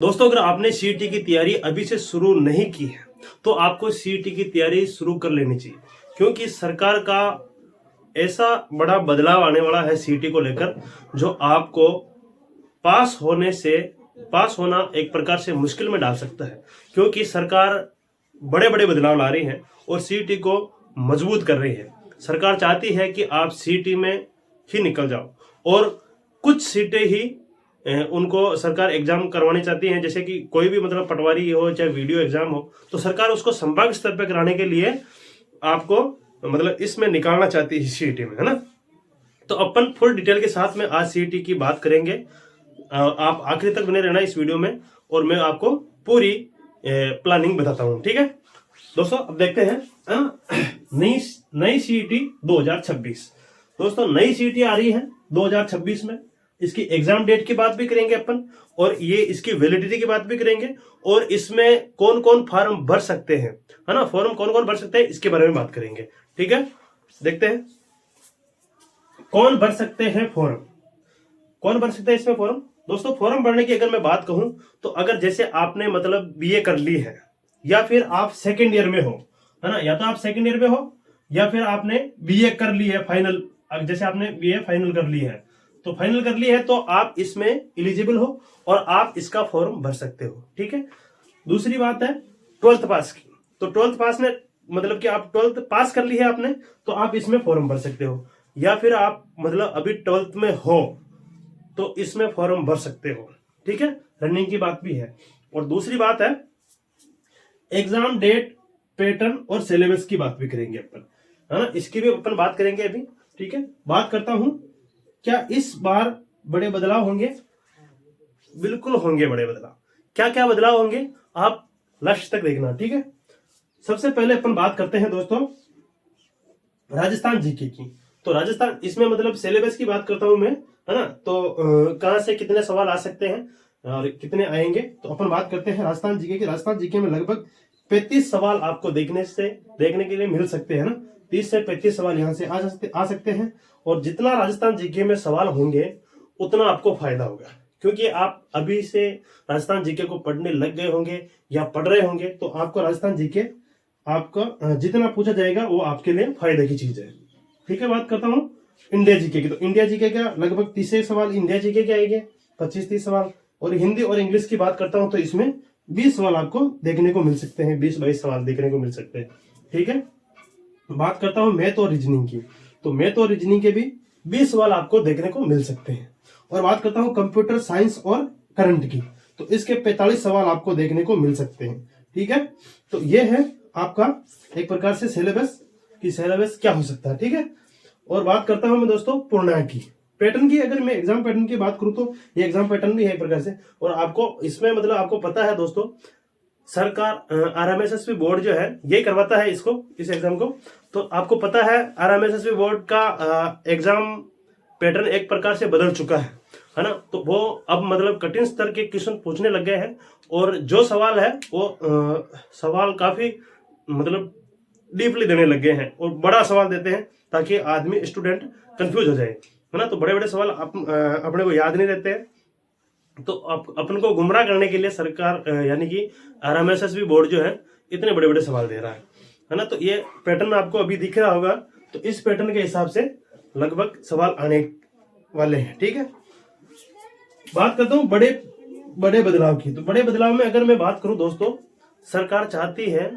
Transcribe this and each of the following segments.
दोस्तों, अगर आपने सीईटी की तैयारी अभी से शुरू नहीं की है तो आपको सीईटी की तैयारी शुरू कर लेनी चाहिए, क्योंकि सरकार का ऐसा बड़ा बदलाव आने वाला है सीईटी को लेकर, जो आपको पास होना एक प्रकार से मुश्किल में डाल सकता है। क्योंकि सरकार बड़े बड़े बदलाव ला रही है और सीईटी को मजबूत कर रही है। सरकार चाहती है कि आप सीईटी में ही निकल जाओ, और कुछ सीटें ही उनको सरकार एग्जाम करवानी चाहती है। जैसे कि कोई भी मतलब पटवारी हो चाहे वीडियो एग्जाम हो, तो सरकार उसको संभाग स्तर पर कराने के लिए आपको मतलब इसमें निकालना चाहती है सीईटी में, है ना। तो अपन फुल डिटेल के साथ में आज सीईटी की बात करेंगे। आप आखिरी तक बने रहना इस वीडियो में, और मैं आपको पूरी प्लानिंग बताता हूँ, ठीक है दोस्तों। अब देखते हैं नई सीईटी 2026। दोस्तों, नई सीईटी आ रही है 2026 में। इसकी एग्जाम डेट की बात भी करेंगे अपन, और ये इसकी वैलिडिटी की बात भी करेंगे, और इसमें कौन कौन फॉर्म भर सकते हैं, है ना। फॉर्म कौन कौन भर सकते हैं इसके बारे में बात करेंगे, ठीक है। देखते हैं कौन भर सकते हैं फॉर्म, कौन भर सकते हैं इसमें फॉर्म। दोस्तों, फॉर्म भरने की अगर मैं बात कहूं तो अगर जैसे आपने मतलब बीए कर ली है, या फिर आप सेकेंड ईयर में हो, है ना, या तो आप सेकेंड ईयर में हो या फिर आपने बीए कर ली है फाइनल। जैसे आपने बीए फाइनल कर ली है, तो फाइनल कर ली है तो आप इसमें एलिजिबल हो और आप इसका फॉर्म भर सकते हो, ठीक है। दूसरी बात है 12th पास की। तो 12th पास में मतलब कि आप 12th पास कर ली है आपने, तो आप इसमें फॉर्म भर सकते हो। या फिर आप मतलब अभी 12th में हो तो इसमें फॉर्म भर सकते हो, ठीक है। रनिंग की बात भी है। और दूसरी बात है एग्जाम डेट, पैटर्न और सिलेबस की बात भी करेंगे अपन, है ना। इसकी भी अपन बात करेंगे अभी, ठीक है। बात करता हूं, क्या इस बार बड़े बदलाव होंगे? बिल्कुल होंगे बड़े बदलाव। क्या क्या बदलाव होंगे आप लास्ट तक देखना, ठीक है। सबसे पहले अपन बात करते हैं दोस्तों राजस्थान जीके की। तो राजस्थान, इसमें मतलब सिलेबस की बात करता हूं मैं, है ना। तो कहां से कितने सवाल आ सकते हैं और कितने आएंगे, तो अपन बात करते हैं राजस्थान जीके की। राजस्थान जीके में लगभग 35 सवाल आपको देखने के लिए मिल सकते हैं ना। 30 से 35 सवाल यहाँ से आ सकते हैं। और जितना राजस्थान जीके में सवाल होंगे उतना आपको फायदा होगा, क्योंकि आप अभी से राजस्थान जीके को पढ़ने लग गए होंगे या पढ़ रहे होंगे, तो आपको राजस्थान जीके आपका जितना पूछा जाएगा वो आपके लिए फायदे की चीज है, ठीक है। बात करता हूं इंडिया जीके की। तो इंडिया जीके का लगभग 30 सवाल इंडिया जीके के आएंगे, 25-30 सवाल। और हिंदी और इंग्लिश की बात करता हूं तो इसमें 20 सवाल आपको देखने को मिल सकते हैं, 20-22 सवाल देखने को मिल सकते हैं, ठीक है। बात करता हूं मैथ और रीजनिंग की। तो मैथ और रीजनिंग के भी 20 सवाल आपको देखने को मिल सकते हैं। और बात करता हूं कंप्यूटर साइंस और करंट की, तो इसके 45 सवाल आपको देखने को मिल सकते हैं, ठीक है। तो ये है आपका एक प्रकार से सिलेबस क्या हो सकता है, ठीक है। और बात करता हूं मैं दोस्तों पूर्णांक की, पैटर्न की। अगर मैं एग्जाम पैटर्न की बात करूं तो ये एग्जाम पैटर्न भी है एक प्रकार से। और आपको इसमें मतलब आपको पता है दोस्तों, सरकार आरएमएसएसबी बोर्ड जो है ये करवाता है इस एग्जाम को। तो आपको पता है आरएमएसएसबी बोर्ड का एग्जाम पैटर्न एक प्रकार से बदल चुका है ना। तो वो अब मतलब कठिन स्तर के क्वेश्चन पूछने लग गए हैं, और जो सवाल है वो सवाल काफी मतलब डीपली देने लग गए हैं, और बड़ा सवाल देते हैं ताकि आदमी स्टूडेंट कंफ्यूज हो जाए, है ना। तो बड़े बड़े सवाल अपने को याद नहीं रहते हैं, तो अपन को गुमराह करने के लिए सरकार यानी कि आरएमएसएसबी बोर्ड जो है इतने बड़े बड़े सवाल दे रहा है ना। तो ये पैटर्न आपको अभी दिख रहा होगा। तो इस पैटर्न के हिसाब से लगभग सवाल आने वाले हैं, ठीक है। बात करता हूं बड़े बड़े बदलाव की। तो बड़े बदलाव में अगर मैं बात करूं दोस्तों, सरकार चाहती है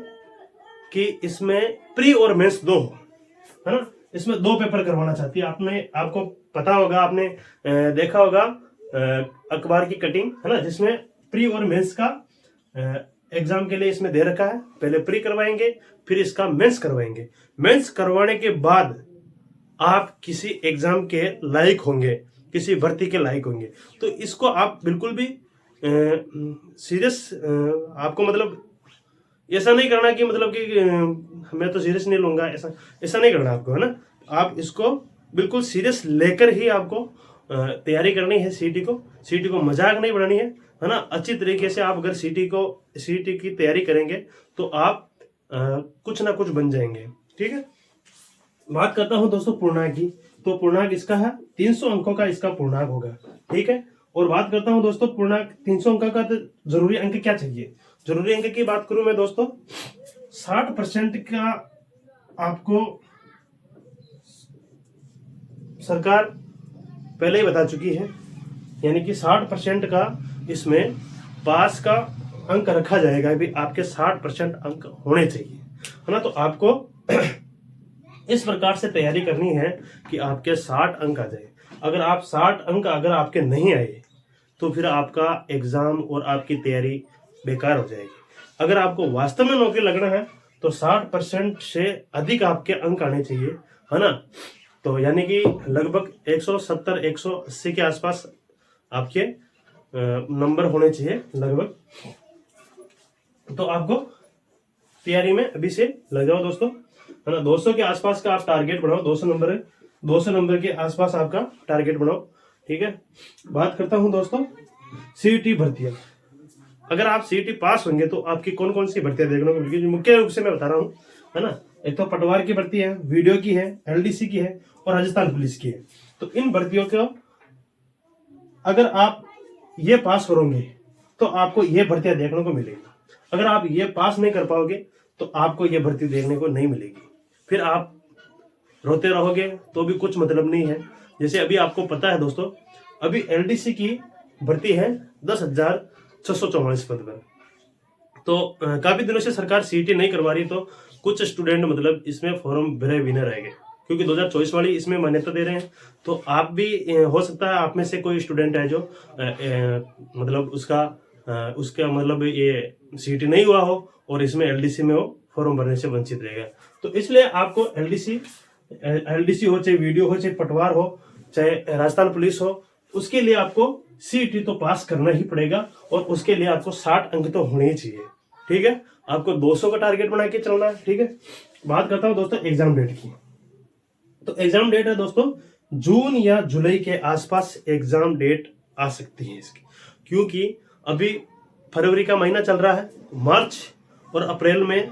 कि इसमें प्री और मेंस दो हो, है ना। इसमें 2 पेपर करवाना चाहती है। आपको पता होगा, आपने देखा होगा अखबार की कटिंग, है ना, जिसमें प्री और मेंस का एग्जाम के लिए इसमें दे रखा है। पहले प्री करवाएंगे, फिर इसका मेंस करवाएंगे। मेंस करवाने के बाद आप किसी एग्जाम के लायक होंगे, किसी भर्ती के लायक होंगे। तो इसको आप बिल्कुल भी सीरियस आपको मतलब ऐसा नहीं करना कि मतलब कि मैं तो सीरियस नहीं लूंगा, ऐसा नहीं करना आपको, है ना। आप इसको बिल्कुल सीरियस लेकर ही आपको तैयारी करनी है सीईटी को मजाक नहीं बनानी है ना। अच्छी तरीके से आप अगर सीईटी की तैयारी करेंगे तो आप कुछ ना कुछ बन जाएंगे, ठीक है। बात करता हूं दोस्तों पूर्णांक की। तो पूर्णांक इसका है 300 अंकों का इसका पूर्णांक होगा, ठीक है। और बात करता हूं दोस्तों पूर्णांक 300 अंक का, तो जरूरी अंक क्या चाहिए। जरूरी अंक की बात करूं मैं दोस्तों, 60% का आपको सरकार पहले ही बता चुकी है, यानी कि 60% का इसमें पास का अंक रखा जाएगा भी, आपके 60% अंक होने चाहिए, है ना। तो आपको इस प्रकार से तैयारी करनी है कि आपके 60 अंक आ जाए। अगर आप 60 अंक अगर आपके नहीं आए तो फिर आपका एग्जाम और आपकी तैयारी बेकार हो जाएगी। अगर आपको वास्तव में नौकरी लगना है तो 60% से अधिक आपके अंक आने चाहिए, है ना। तो यानी कि लगभग 170-180 के आसपास आपके नंबर होने चाहिए लगभग। तो आपको तैयारी में अभी से लग जाओ दोस्तों, है ना। 200 के आसपास का आप टारगेट बनाओ, 200 नंबर है, 200 नंबर के आसपास आपका टारगेट बनाओ, ठीक है। बात करता हूं दोस्तों सीईटी भर्तियां। अगर आप सीईटी पास होंगे तो आपकी कौन कौन सी भर्तियां देखने को मिलेगी, मुख्य रूप से मैं बता रहा हूँ, है ना। एक तो पटवार की भर्ती है, वीडियो की है, एलडीसी की है और राजस्थान पुलिस की है। तो इन भर्तियों को अगर आप ये पास करोगे तो आपको ये भर्तियां देखने को मिलेगी। अगर आप ये पास नहीं कर पाओगे तो आपको ये भर्ती देखने को नहीं मिलेगी, फिर आप रोते रहोगे तो भी कुछ मतलब नहीं है। जैसे अभी आपको पता है दोस्तों, अभी एलडीसी की भर्ती है 10,644 पद पर। तो काफी दिनों से सरकार सीईटी नहीं करवा रही, तो कुछ स्टूडेंट मतलब इसमें फॉर्म भरे भी नहीं रहेंगे, क्योंकि 2024 वाली इसमें मान्यता दे रहे हैं। तो आप भी हो सकता है आप में से कोई स्टूडेंट है जो मतलब उसका मतलब ये सीईटी नहीं हुआ हो और इसमें एलडीसी में वो फॉर्म भरने से वंचित रहेगा। तो इसलिए आपको एलडीसी हो, चाहे वीडियो हो, चाहे पटवार हो, चाहे राजस्थान पुलिस हो, उसके लिए आपको सीईटी तो पास करना ही पड़ेगा और उसके लिए आपको 60 अंक तो होने ही चाहिए, ठीक है। आपको 200 का टारगेट बना के चलना है, ठीक है। बात करता हूं दोस्तों एग्जाम डेट की। तो एग्जाम डेट है दोस्तों जून या जुलाई के आसपास एग्जाम डेट आ सकती है इसकी, क्योंकि अभी फरवरी का महीना चल रहा है, मार्च और अप्रैल में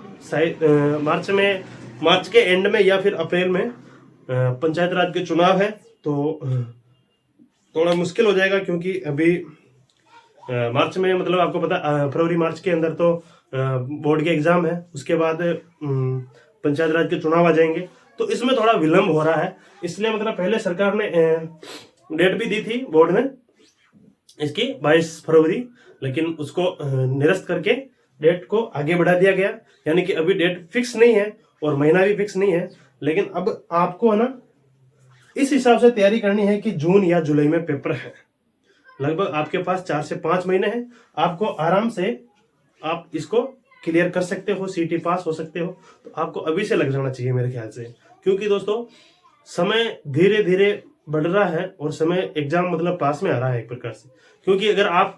मार्च के एंड में या फिर अप्रैल में पंचायत राज के चुनाव है। तो थोड़ा मुश्किल हो जाएगा, क्योंकि अभी मार्च में मतलब आपको पता फरवरी मार्च के अंदर तो बोर्ड के एग्जाम है, उसके बाद पंचायत राज के चुनाव आ जाएंगे। तो इसमें थोड़ा विलंब हो रहा है, इसलिए मतलब पहले सरकार ने डेट भी दी थी बोर्ड ने इसकी 22 फरवरी, लेकिन उसको निरस्त करके डेट को आगे बढ़ा दिया गया। यानी कि अभी डेट फिक्स नहीं है और महीना भी फिक्स नहीं है, लेकिन अब आपको है ना इस हिसाब से तैयारी करनी है कि जून या जुलाई में पेपर है। लगभग आपके पास 4 से 5 महीने हैं, आपको आराम से आप इसको क्लियर कर सकते हो, सीईटी पास हो सकते हो। तो आपको अभी से लग जाना चाहिए मेरे ख्याल से, क्योंकि दोस्तों समय धीरे धीरे बढ़ रहा है और समय एग्जाम मतलब पास में आ रहा है एक प्रकार से। क्योंकि अगर आप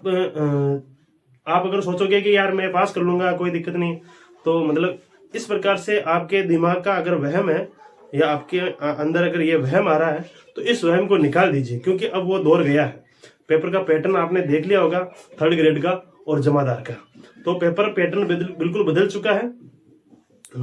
अगर सोचोगे कि यार मैं पास कर लूंगा कोई दिक्कत नहीं, तो मतलब इस प्रकार से आपके दिमाग का अगर वहम है या आपके अंदर अगर ये वहम आ रहा है तो इस वहम को निकाल दीजिए, क्योंकि अब वो दौर गया है। पेपर का पैटर्न आपने देख लिया होगा, 3rd ग्रेड का और जमादार का, तो पेपर पैटर्न बिल्कुल बदल चुका है।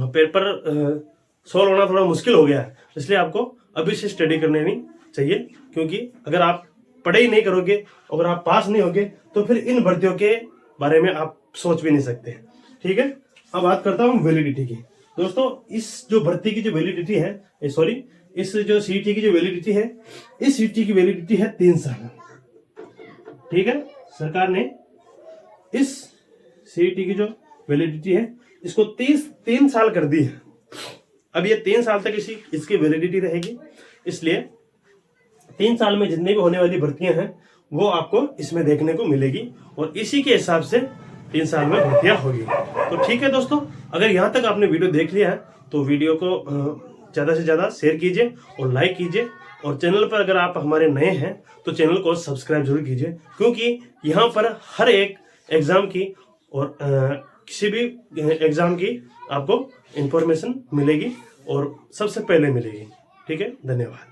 पेपर सॉल्व होना थोड़ा मुश्किल हो गया है, इसलिए आपको अभी से स्टडी करनी चाहिए। क्योंकि अगर आप पढ़ाई नहीं करोगे, अगर आप पास नहीं होगे, तो फिर इन भर्तियों के बारे में आप सोच भी नहीं सकते, ठीक है। अब बात करता हूँ वैलिडिटी की। दोस्तों इस जो भर्ती की जो वैलिडिटी है, सॉरी इस जो सीईटी की जो वैलिडिटी है, इस सीईटी की वैलिडिटी है 3 साल, ठीक है। सरकार ने इस सीईटी की जो वैलिडिटी है इसको 3 साल कर दी है। अब ये 3 साल तक इसकी वैलिडिटी रहेगी, इसलिए 3 साल में जितनी भी होने वाली भर्तियां हैं वो आपको इसमें देखने को मिलेगी और इसी के हिसाब से 3 साल में भर्तियां होगी। तो ठीक है दोस्तों, अगर यहाँ तक आपने वीडियो देख लिया है तो वीडियो को ज़्यादा से ज़्यादा शेयर कीजिए और लाइक कीजिए, और चैनल पर अगर आप हमारे नए हैं तो चैनल को सब्सक्राइब जरूर कीजिए, क्योंकि यहाँ पर हर एक एग्जाम की और किसी भी एग्जाम की आपको इंफॉर्मेशन मिलेगी और सबसे पहले मिलेगी, ठीक है। धन्यवाद।